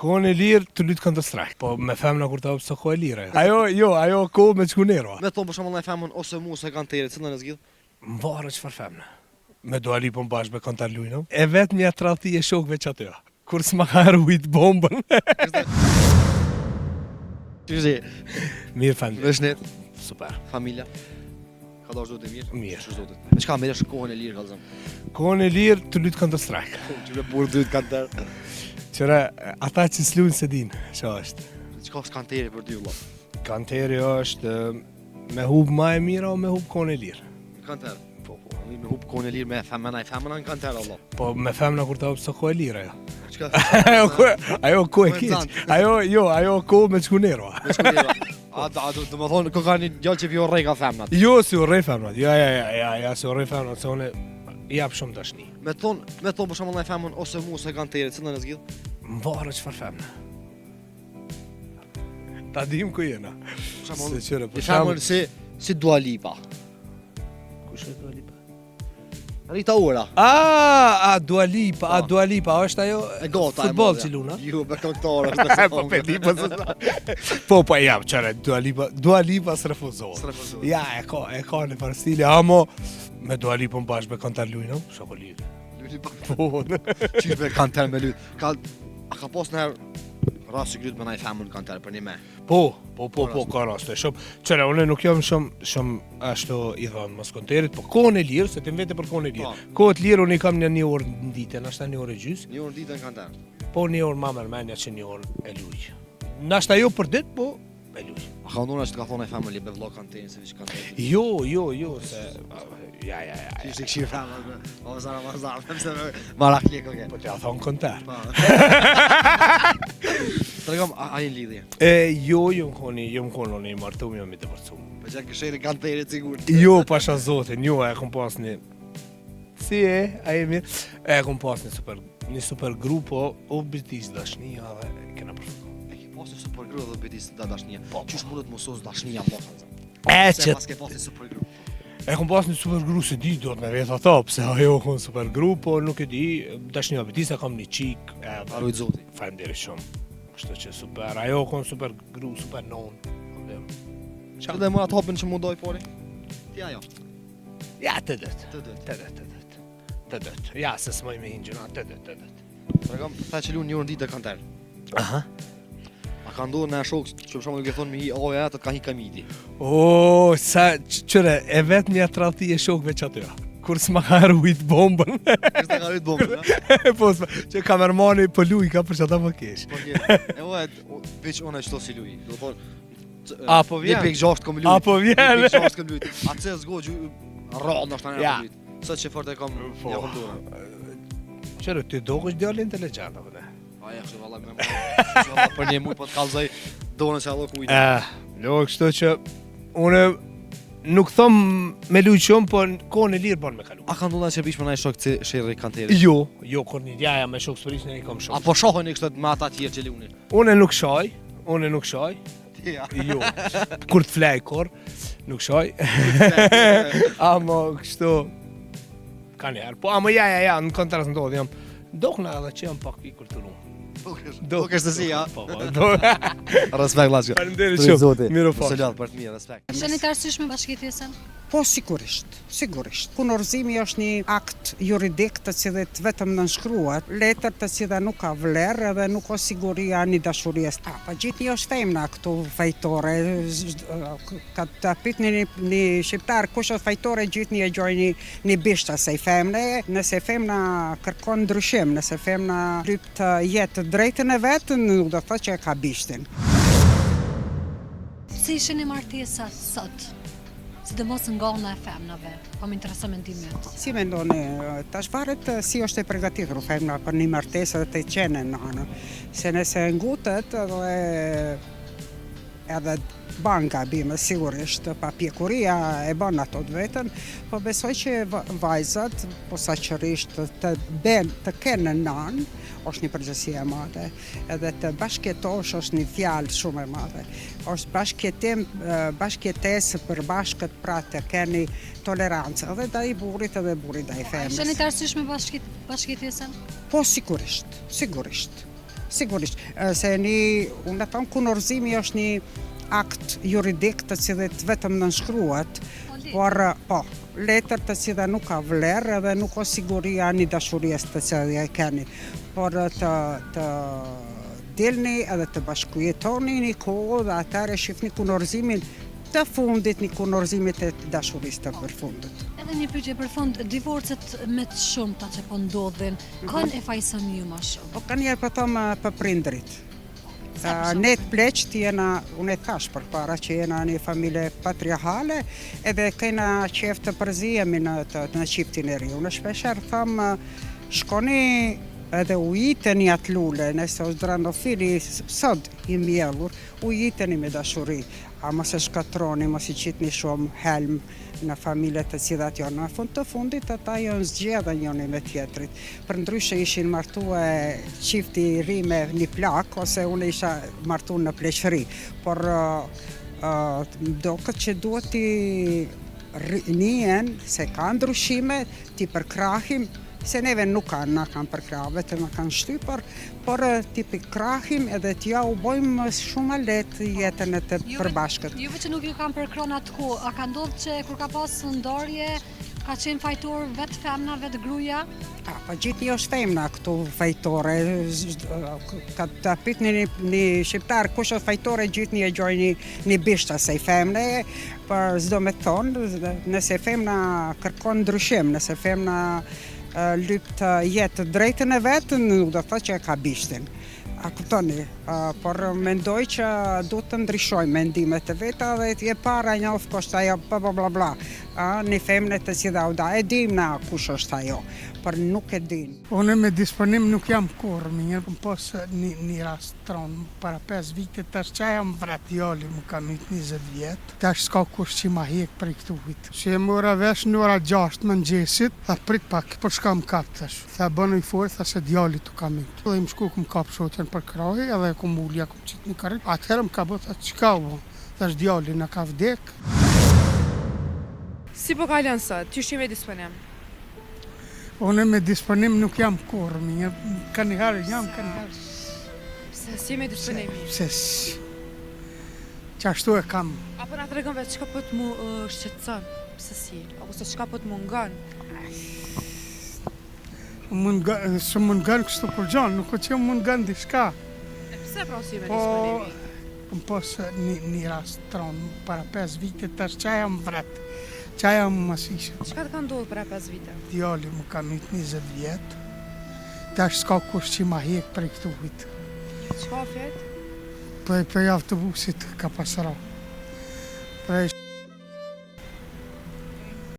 Kohën e lirë të lutë Counter Strike, po me femna kur ta hap sa kohë e lirë. Ajo kohë me çku nerva. Me thonë për shembull në femën ose mu se kanë tërë, cilën e zgjidh? Mvarë çfarë femna. Me Dua Lipën bashkë me Counter lujnë. E vetmja tradhti e shokëve çaty. Kur s'ma ka rujt bombën. Çizi. Mirë fan. Veshnet, Super. familja. Ka dashur të mirë? Mirë. Ç'zotit. Me çka merresh kohën e lirë kallzon? Kohën e lirë të lutë Counter Strike. Ti me burr dyt kanë tërë. Qëra ata që s'luajnë se dinë, ç'a është. Çka s'kan tërë për dy vëlla? Kanteri është me hub më e mira o me hub kohën e lirë. Kanë tërë. Po. Me hub kohën e lirë me femna kanë tërë Allah. Po me femna kur ta hap sa kohë e lirë ajo. Çka? Ajo kohë e keq. Ajo kohë me çku nerva. Do më thonë, ka një gjallë që vi orrej ka femnat. Jo, si urrej femnat. Ja, si urrej femnat, se unë jap shumë dashni. Me thonë për shembull në femën ose mu se kanë tërë, cilën e zgjidh? Mvarë çfarë femna. Ta dim ku jena. Për shembull, Se qëre, i femën si Dua Lipa. Kush është Dua Lipa? Rita Ora. Dua Lipa, Dua Lipa, është ajo E gota futboll e që luna? Jo, me këngëtare. Po pe di pas. Po jam çare Dua Lipa s'refuzohet. Ja, e ka në par stile, amo me Dua Lipën bashkë me Counter lujnë, shokolit. Po. Çive kanë tërë me lut. Ka pas në rast i gryt me naj femën kanë tërë për një me. Po, ka raste. Qëra, unë nuk jam shumë ashtu i dhënë mos konterit, po kohën e lirë, se tim vete për kohën e lirë. Kohët lirë unë i kam një orë në ditën, ashta një orë e gjys. Një orë ditën kanë tërë. Po një orë ma mërmenja që një orë e luj. Nashta jo për ditë, po e luj. A ka ndona që të ka thonë e femën li be vlog kanë tërë, se vishë kanë tërë. Jo, se... Ja. Ti ishte këshirë femën, o zara, pëse marak ljeko ke. Po t'ja thonë kontar. Të regam, a i lidhje? Jo, jom konë i martum, jom i të përcum. Po që këshirë kanë tërë sigur. Jo, pasha zotin, jo, e kom pas një... Si a e mirë? E kom pas një super grupo, o bitis dashnia dhe kena përfutu. E ki pas një super grupo dhe bitis dashnia. Qysh mundet mësos dashnia po, Se pas ke pas një super grupo. E kom pas një super grup se di, do të me vetë ata, pse ajo kon super grup, po nuk e di, dashnia bitis e kam një qik, Arujt zoti. Faleminderit shumë. Kështu që super, ajo kon super grup, super non. Që dhe mëra të hapin që mundoj pori? Ti ajo? Ja, të dët. Ja, se s'moj me hinë gjëna, të dët. Të regam, ta që lu një orë në ditë e kanë tërë. Aha. A ka ndohë në shokë që për shumë nuk e thonë me hi, oja të ka hi kamiti. Qëre, e vetë një tradhti e shokëve që atyra. Kur s'ma ka rujt bombën. Kështë të ka rujt bombën, a? Po, që kamermani për luj ka për që ata më kesh. Po një, e ojët, veç ona qëto si luj. Do thonë, Apo vjen. 1.6 kom luj. Apo vjen. 1.6 kom luj. A të zgo gjë, rrallë në shtanë e Ja. kom luj. Sot që fort e kom një këndura. Qëre, ti do kështë djallë inteligent, apo ne? Aja, kështë valla me më, për një muj po të kalzoj, done që allo kujtë. Kështu që unë nuk thom me luj shumë, po kohën e lirë bon me kalu. A ka ndonë që bish me naj shokë që shërri kanë tëri? Jo, kur një djaja me shokë sëpërisë në i kom shumë. Apo shohën e kështë me ata tjerë që luni? Unë nuk shaj. Ja. Jo, kur të flej kur, nuk shaj. Amo kështu, ka njerë. Po, amo ja, në kontrasë në dodhë jam, dokna edhe që jam pak i kulturu. Do kështë të si, ja? Po, Respekt, Lasjo. Faleminderit shumë. Miru Po fort. se lodhë për të mirë, respekt. Shani të arsyeshme bashkëjetesën? Po sigurisht. Punorëzimi është një akt juridik të cilit vetëm nënshkruhet, letër të cilat nuk ka vlerë dhe nuk ka siguria një dashuries. Pa gjithë një është femna këtu fajtore. Ka të pyetni një shqiptar kush është fajtore, gjithë një e gjoj një bishta se i femne. Nëse femna kërkon ndryshim, nëse femna lyp të jetë drejtën e vetë, nuk do të thotë që e ka bishtin. Si ishin e martesat sot? Sidomos nga ona e femnave, po më intereson mendimet. Si mendoni, tash varet si është e përgatitur femna për një martesë dhe të qenë në anë. Se nëse ngutet edhe banka bime sigurisht, pa pjekuria e bën ato të vetën, po besoj që vajzat posaçërisht të kenë nanë, është një përgjegjësi e madhe, edhe të bashkëjetosh është një fjalë shumë e madhe. Është bashkëjetesë për bashkët, pra të keni tolerancë edhe ndaj burrit edhe burri ndaj femrës. Shani të arsyeshme bashkëjetesën? Po sigurisht. Sigurisht, se unë them kunorzimi është një akt juridik të cilit vetëm nënshkruhet, por po, letër të cilat nuk ka vlerë edhe nuk ka siguria një dashuries të cilën e keni, por të dilni edhe të bashkëjetoni një kohë dhe atëherë shihni kunorzimin të fundit, një kunorzimit të dashurisë të përfundit. Edhe një pyetje për fund, divorcet me të shumta që po ndodhin, kanë e fajsoni ju më shumë? Po kanë njerë për thëmë për prindrit. Ne të pleqt unë e thash për para që jena një familje patriarhale edhe kena qef të përzijemi në qiftin e ri. Unë shpesher thëmë shkoni edhe ujiteni atë lule, nëse është drandofili sot i mjellur, ujiteni me dashuri, a mos e shkatroni, mos i qitni shumë helm në familjet të cilat janë. Në fund të fundit ata janë zgjedhë njëri me tjetrit. Për ndryshe ishin martue qifti i ri me një plak, ose unë isha martu në pleqëri. Por do këtë që duhet t'i njen, se ka ndryshime, t'i përkrahim, se neve nuk na kanë përkrah, vetëm na kanë shtypur, por t'i përkrahim edhe t'ja u bojmë shumë lehtë jetën e të përbashkët. Juve që nuk ju kanë përkrahur atko, a ka ndodhur që kur ka pas ndarje, ka qenë fajtor vetë femna, vetë gruaja? Po gjithë është femna këtu fajtore. Ka të pyetni një shqiptar kush është fajtore, gjithë një e gjojnë një bishta se i femne, por s'do me thonë, nëse femna kërkon ndryshim, nëse femna lyp të jetë drejtën e vetë, nuk do thotë që e ka bishtin. A kuptoni, por mendoj që duhet të ndryshojmë mendimet e veta dhe e para njoft kush ajo bla bla. Një femne të cilë e dim na kush është ajo, por nuk e din. Unë me disponim nuk jam kurrë, më pas një rast tron para 5 vite, tash që jam vrat djali, më kam 20 vjetë, tash s'ka kush që ma hek për i këtu vit. Që e mora vesh në ora 6 mëngjesit, tha prit pak, për shka më kap tash. Tha bënë i forë, tha se djali të kam it. Dhe më shku këm kap shotën për krahi, edhe këm ullja këm qitë një karit. Atëherë më ka bë, tha që ka bo, tash djali në ka vdek. Si po kalon sot, ty shime disponim? Unë me disponim nuk jam kurrë, kanë herë jam, kanë herë. Pse si me disponimi? Pse qashtu e kam. Apo na tregon vetë çka po të mu shqetëson? Pse si? Apo se çka po të mungon? Së mungon kështu kur gjanë, nuk o që mungon diçka. E pse pra si me disponimi? Më pas një rast tron para 5 vite, tash që jam vret. Qa jam masishe. Çka të ka ndodhur para 5 vite? Djali më kam 20 vjetë, tash s'ka kush që ma hek për i këtu vit. Çka fjet? Për javë të busit ka pasra.